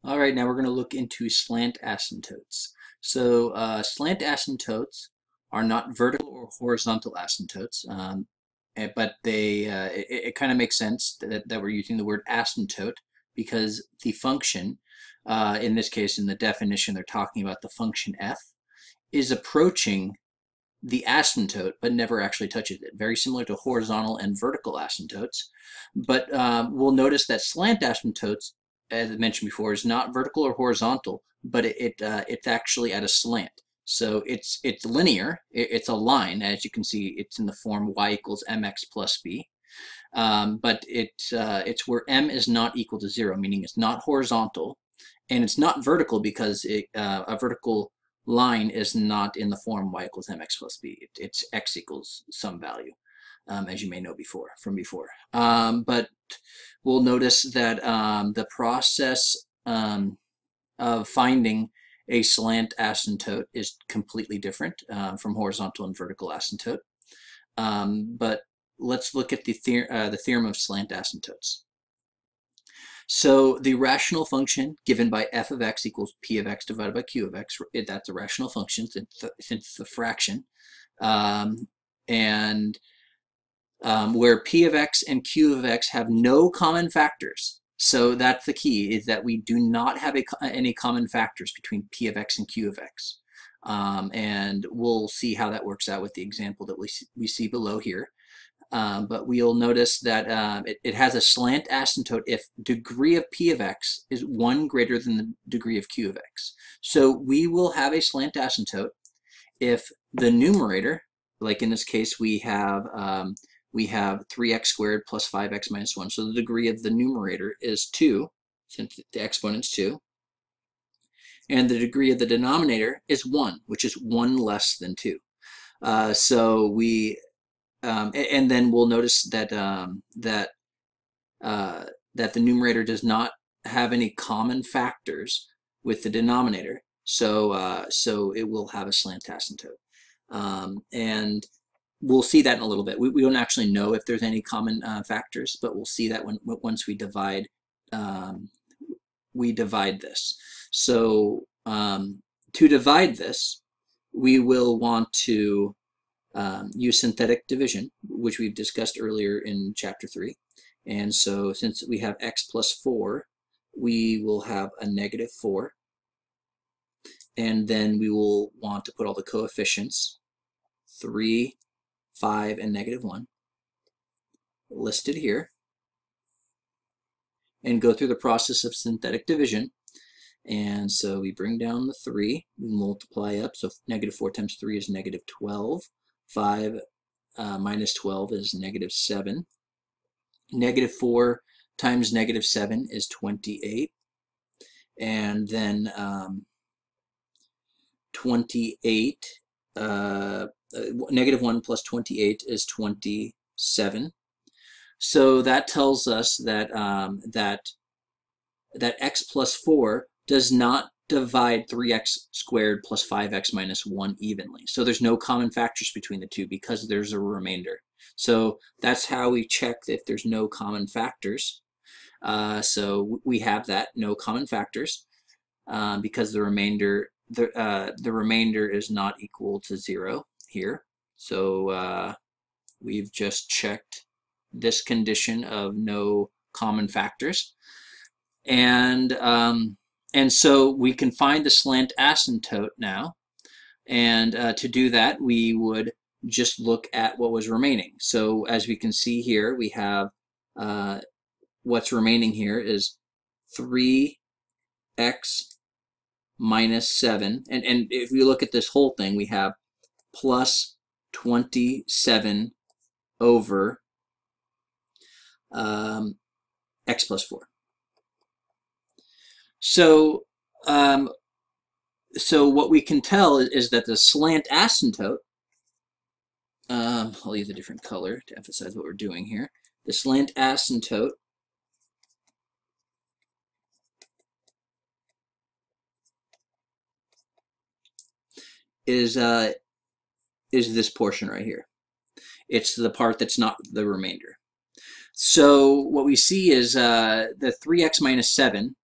All right, now we're going to look into slant asymptotes. Slant asymptotes are not vertical or horizontal asymptotes, but it kind of makes sense that we're using the word asymptote because the function, in this case, in the definition, they're talking about the function f, is approaching the asymptote but never actually touches it. Very similar to horizontal and vertical asymptotes. But we'll notice that slant asymptotes, as I mentioned before, is not vertical or horizontal, but it's actually at a slant. So it's linear. It's a line, as you can see. It's in the form y equals mx plus b. But it's where m is not equal to 0, meaning it's not horizontal, and it's not vertical because a vertical line is not in the form y equals mx plus b. It's x equals some value, as you may know from before. But we'll notice that the process of finding a slant asymptote is completely different from horizontal and vertical asymptote. But let's look at the theorem of slant asymptotes. So the rational function given by f of x equals p of x divided by q of x, that's a rational function since it's a fraction. And where p of x and q of x have no common factors. So that's the key, is that we do not have any common factors between p of x and q of x. And we'll see how that works out with the example that we see below here. But we'll notice that it has a slant asymptote if degree of p of x is 1 greater than the degree of q of x. So we will have a slant asymptote if the numerator, like in this case we have 3x squared plus 5x minus 1. So the degree of the numerator is 2, since the exponent's 2. And the degree of the denominator is 1, which is 1 less than 2. And then we'll notice that that the numerator does not have any common factors with the denominator, so it will have a slant asymptote. And we'll see that in a little bit. We don't actually know if there's any common factors, but we'll see that once we divide this. So to divide this, we will want to use synthetic division, which we've discussed earlier in chapter 3. And so since we have x plus 4, we will have a negative 4. And then we will want to put all the coefficients, 3, 5, and negative 1, listed here, and go through the process of synthetic division. And so we bring down the 3, we multiply up, so negative 4 times 3 is negative 12. 5 minus 12 is negative 7. Negative 4 times negative 7 is 28. And then 28, negative 1 plus 28 is 27. So that tells us that, that x plus 4 does not divide 3x squared plus 5x minus 1 evenly. So there's no common factors between the two because there's a remainder. So that's how we check if there's no common factors. So we have that, no common factors, because the remainder is not equal to 0 here. So we've just checked this condition of no common factors. And so we can find the slant asymptote now. And to do that, we would just look at what was remaining. So as we can see here, we have what's remaining here is 3x minus 7. And if we look at this whole thing, we have plus 27 over x plus 4. So, so what we can tell is that the slant asymptote, I'll use a different color to emphasize what we're doing here. The slant asymptote is this portion right here. It's the part that's not the remainder. So what we see is the 3x minus 7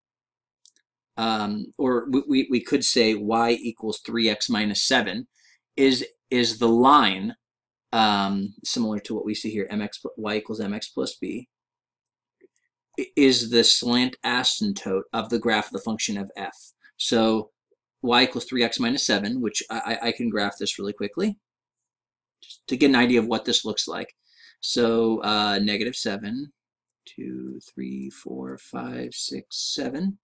or we could say y equals 3x minus 7 is the line, similar to what we see here, y equals mx plus b, is the slant asymptote of the graph of the function of f. So y equals 3x minus 7, which I can graph this really quickly just to get an idea of what this looks like. So negative 7, 2, 3, 4, 5, 6, 7.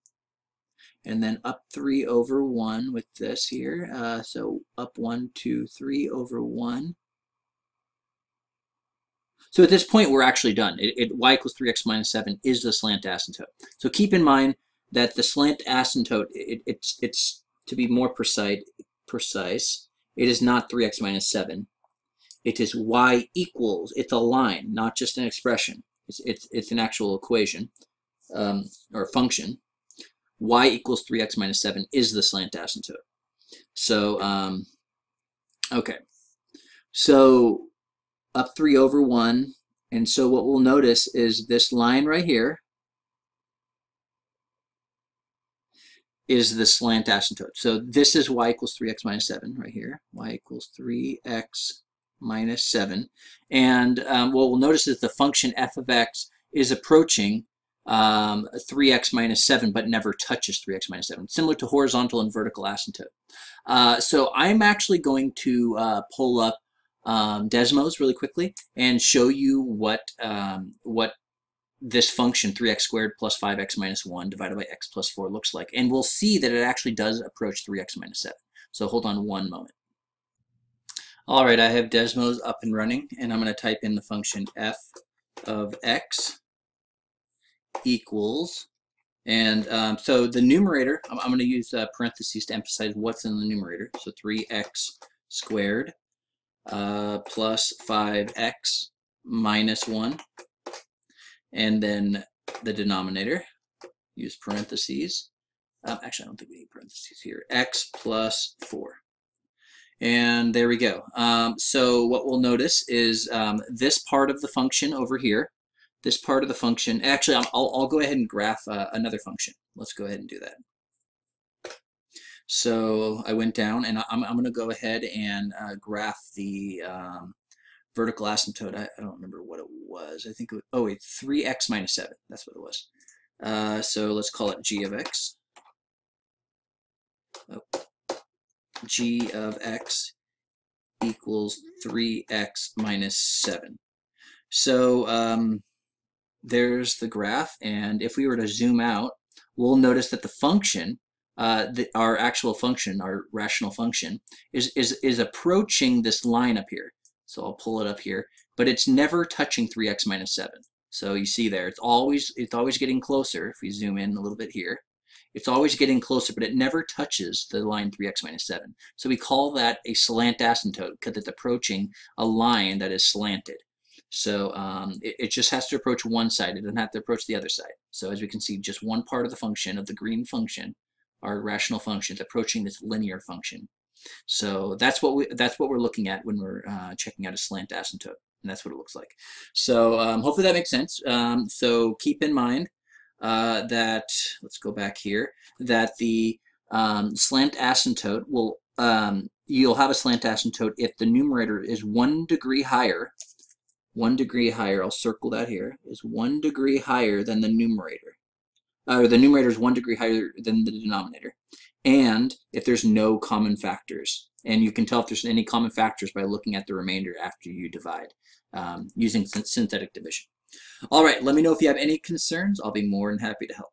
And then up 3 over 1 with this here. So up 1, 2, 3 over 1. So at this point, we're actually done. Y equals 3x minus 7 is the slant asymptote. So keep in mind that the slant asymptote, it's to be more precise, it is not 3x minus 7. It is y equals, it's a line, not just an expression. It's an actual equation or function. Y equals 3x minus 7 is the slant asymptote. So, okay. So up 3 over 1. And so what we'll notice is this line right here is the slant asymptote. So this is y equals 3x minus 7 right here. Y equals 3x minus 7. And what we'll notice is the function f of x is approaching 3x minus 7, but never touches 3x minus 7, similar to horizontal and vertical asymptote. So I'm actually going to pull up Desmos really quickly and show you what this function 3x squared plus 5x minus 1 divided by x plus 4 looks like. And we'll see that it actually does approach 3x minus 7. So hold on one moment. All right, I have Desmos up and running, and I'm going to type in the function f of x equals, and so the numerator, I'm going to use parentheses to emphasize what's in the numerator. So 3x squared plus 5x minus 1, and then the denominator, use parentheses. Actually, I don't think we need parentheses here. X plus 4. And there we go. So what we'll notice is this part of the function over here, this part of the function, actually I'll go ahead and graph another function. Let's go ahead and do that. So I went down, and I'm going to go ahead and graph the vertical asymptote. I don't remember what it was. I think it was, oh wait, 3x minus 7. That's what it was. So let's call it g of x. Oh. G of x equals 3x minus 7. So there's the graph, and if we were to zoom out, we'll notice that the function, our actual function, our rational function, is approaching this line up here. So I'll pull it up here, but it's never touching 3x minus 7. So you see there, it's always getting closer. If we zoom in a little bit here, it's always getting closer, but it never touches the line 3x minus 7. So we call that a slant asymptote because it's approaching a line that is slanted. So it just has to approach one side. It doesn't have to approach the other side. So as we can see, just one part of the function, of the green function, our rational function, is approaching this linear function. So that's what we're looking at when we're checking out a slant asymptote, and that's what it looks like. So hopefully that makes sense. So keep in mind that, let's go back here, that the slant asymptote will, you'll have a slant asymptote if the numerator is 1 degree higher. 1 degree higher, I'll circle that here, is 1 degree higher than the numerator. Or the numerator is 1 degree higher than the denominator. And if there's no common factors. And you can tell if there's any common factors by looking at the remainder after you divide, using synthetic division. All right, let me know if you have any concerns. I'll be more than happy to help.